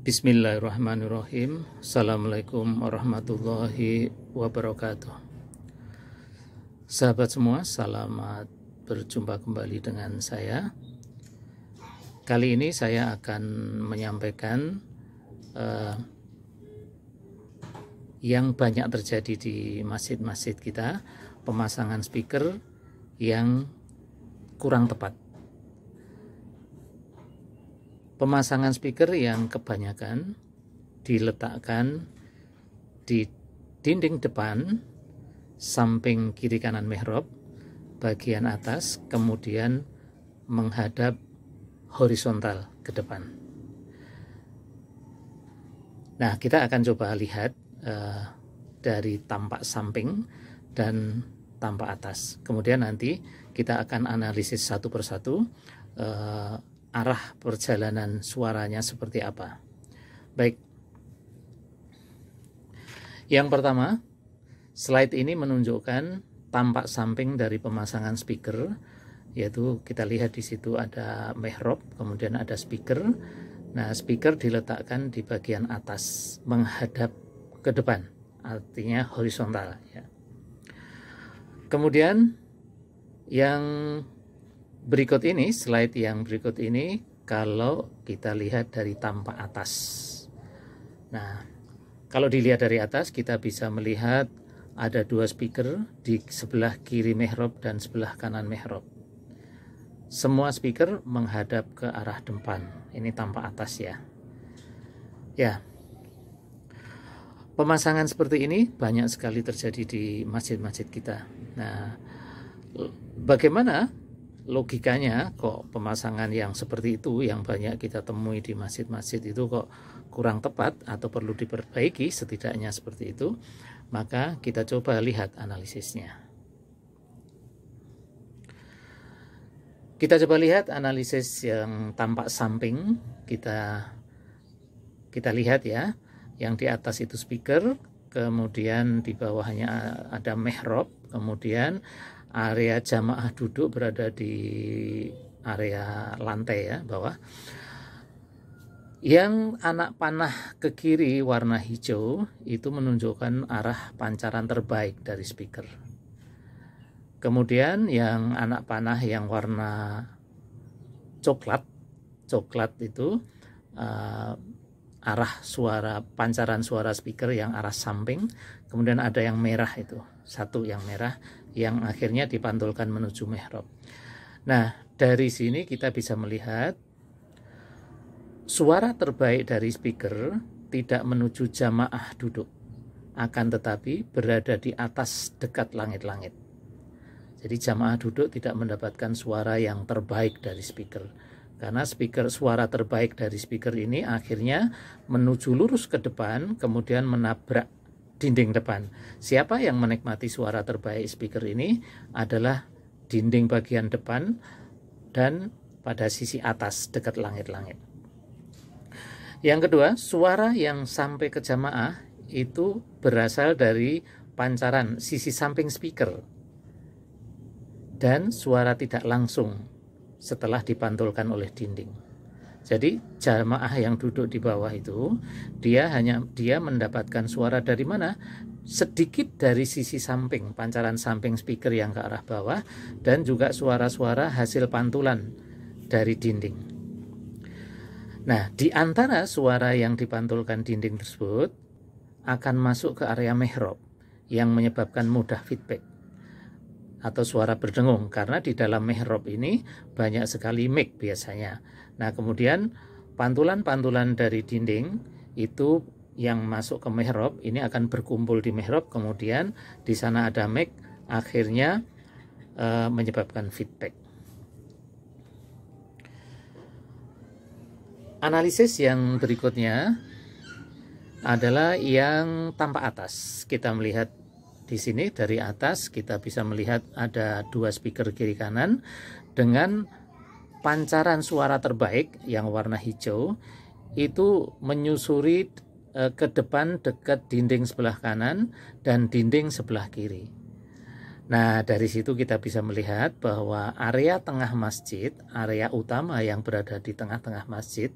Bismillahirrahmanirrahim. Assalamualaikum warahmatullahi wabarakatuh. Sahabat semua, selamat berjumpa kembali dengan saya. Kali ini saya akan menyampaikan yang banyak terjadi di masjid-masjid kita, pemasangan speaker yang kurang tepat. Pemasangan speaker yang kebanyakan diletakkan di dinding depan, samping kiri kanan mihrab, bagian atas, kemudian menghadap horizontal ke depan. Nah, kita akan coba lihat dari tampak samping dan tampak atas. Kemudian nanti kita akan analisis satu persatu arah perjalanan suaranya seperti apa. Baik. Yang pertama, slide ini menunjukkan tampak samping dari pemasangan speaker, yaitu kita lihat di situ ada mihrab, kemudian ada speaker. Nah, speaker diletakkan di bagian atas menghadap ke depan, artinya horizontal ya. Kemudian yang berikut ini, slide yang berikut ini, kalau kita lihat dari tampak atas. Nah, kalau dilihat dari atas, kita bisa melihat ada dua speaker di sebelah kiri mihrab dan sebelah kanan mihrab. Semua speaker menghadap ke arah depan. Ini tampak atas ya. Ya, pemasangan seperti ini banyak sekali terjadi di masjid-masjid kita. Nah, bagaimana logikanya kok pemasangan yang seperti itu yang banyak kita temui di masjid-masjid itu kok kurang tepat atau perlu diperbaiki, setidaknya seperti itu? Maka kita coba lihat analisisnya. Kita coba lihat analisis yang tampak samping. Kita lihat ya, yang di atas itu speaker, kemudian di bawahnya ada mihrab, kemudian area jamaah duduk berada di area lantai ya, bawah. Yang anak panah ke kiri warna hijau itu menunjukkan arah pancaran terbaik dari speaker. Kemudian yang anak panah yang warna coklat itu arah suara, pancaran suara speaker yang arah samping. Kemudian ada yang merah itu, satu yang merah yang akhirnya dipantulkan menuju mihrab. Nah, dari sini kita bisa melihat suara terbaik dari speaker tidak menuju jamaah duduk, akan tetapi berada di atas dekat langit-langit. Jadi jamaah duduk tidak mendapatkan suara yang terbaik dari speaker, karena suara terbaik dari speaker ini akhirnya menuju lurus ke depan, kemudian menabrak dinding depan. Siapa yang menikmati suara terbaik speaker ini adalah dinding bagian depan dan pada sisi atas dekat langit-langit. Yang kedua, suara yang sampai ke jamaah itu berasal dari pancaran sisi samping speaker dan suara tidak langsung setelah dipantulkan oleh dinding. Jadi jamaah yang duduk di bawah itu dia mendapatkan suara dari mana? Sedikit dari sisi samping, pancaran samping speaker yang ke arah bawah, dan juga suara-suara hasil pantulan dari dinding. Nah, di antara suara yang dipantulkan dinding tersebut akan masuk ke area mihrab yang menyebabkan mudah feedback atau suara berdengung, karena di dalam mihrab ini banyak sekali mic biasanya. Nah, kemudian pantulan-pantulan dari dinding itu yang masuk ke mihrab ini akan berkumpul di mihrab, kemudian di sana ada mic, akhirnya menyebabkan feedback. Analisis yang berikutnya adalah yang tampak atas. Kita melihat di sini dari atas kita bisa melihat ada dua speaker kiri kanan dengan pancaran suara terbaik yang warna hijau itu menyusuri ke depan dekat dinding sebelah kanan dan dinding sebelah kiri. Nah, dari situ kita bisa melihat bahwa area tengah masjid, area utama yang berada di tengah-tengah masjid,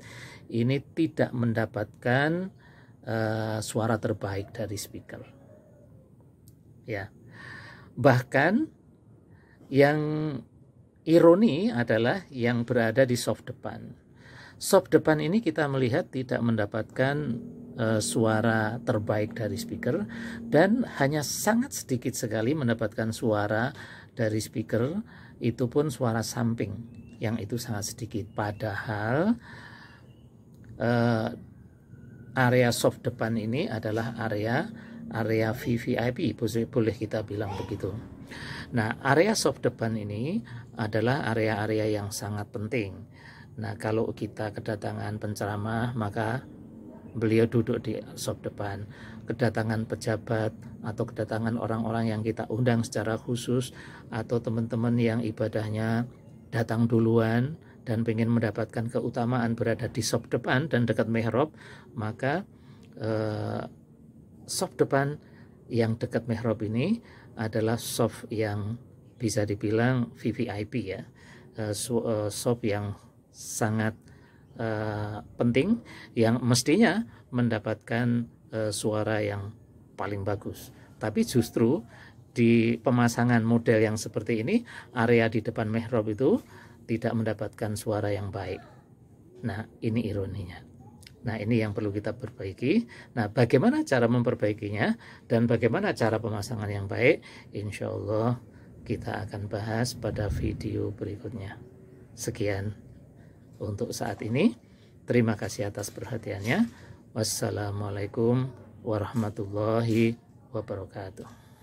ini tidak mendapatkan suara terbaik dari speaker. Ya, bahkan yang ironi adalah yang berada di soft depan. Soft depan ini kita melihat tidak mendapatkan suara terbaik dari speaker, dan hanya sangat sedikit sekali mendapatkan suara dari speaker, itu pun suara samping yang itu sangat sedikit. Padahal area soft depan ini adalah area VVIP, boleh kita bilang begitu. Nah, area soft depan ini adalah area-area yang sangat penting. Nah, kalau kita kedatangan penceramah, maka beliau duduk di soft depan. Kedatangan pejabat atau kedatangan orang-orang yang kita undang secara khusus, atau teman-teman yang ibadahnya datang duluan dan ingin mendapatkan keutamaan berada di soft depan dan dekat mihrab, maka soft depan yang dekat mihrab ini adalah soft yang bisa dibilang VVIP ya, soft yang sangat penting, yang mestinya mendapatkan suara yang paling bagus. Tapi justru di pemasangan model yang seperti ini, area di depan mihrab itu tidak mendapatkan suara yang baik. Nah, ini ironinya. Nah, ini yang perlu kita perbaiki. Nah, bagaimana cara memperbaikinya dan bagaimana cara pemasangan yang baik, insya Allah kita akan bahas pada video berikutnya. Sekian untuk saat ini. Terima kasih atas perhatiannya. Wassalamualaikum warahmatullahi wabarakatuh.